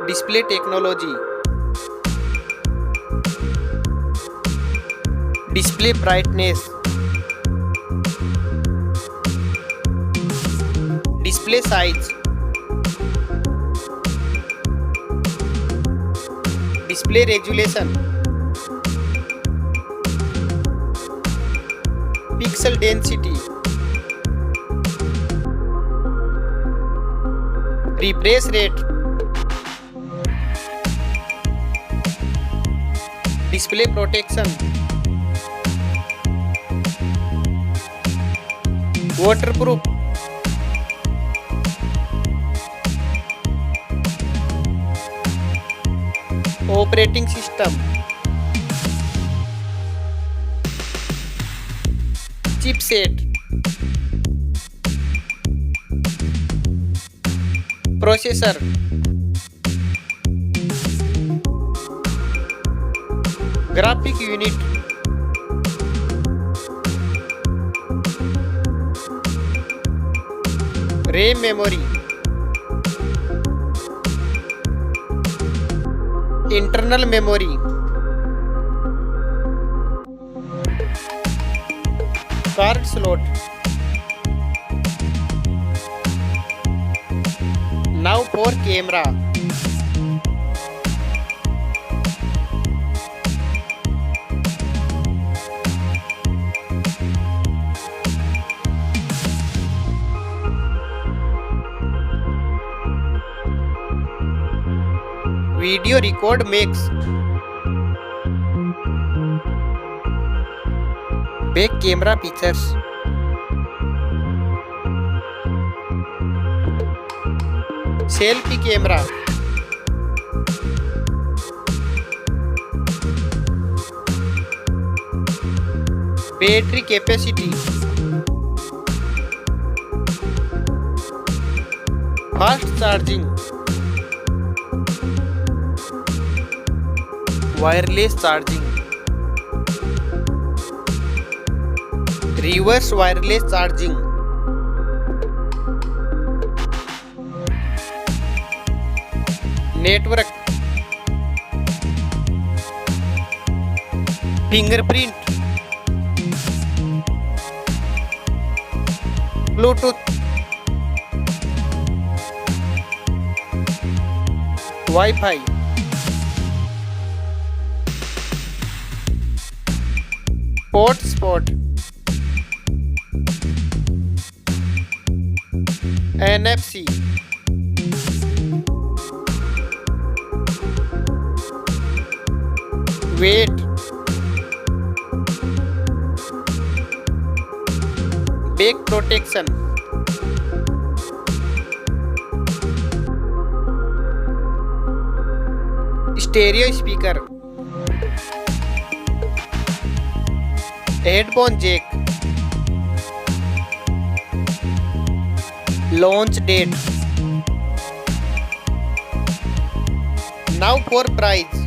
Display technology. Display brightness. Display size. Display resolution. Pixel density. Refresh rate. Display protection. Waterproof. Operating system. Chipset. Processor. Graphic unit. RAM memory. Internal memory. Card slot. Now for camera. Video record makes. Back camera features. Selfie camera. Battery capacity. Fast charging. Wireless charging. Reverse wireless charging. Network. Fingerprint. Bluetooth. Wi-Fi. Hotspot. NFC. Weight. Back protection. Stereo speaker. Headphone jack. Launch date. Now for price.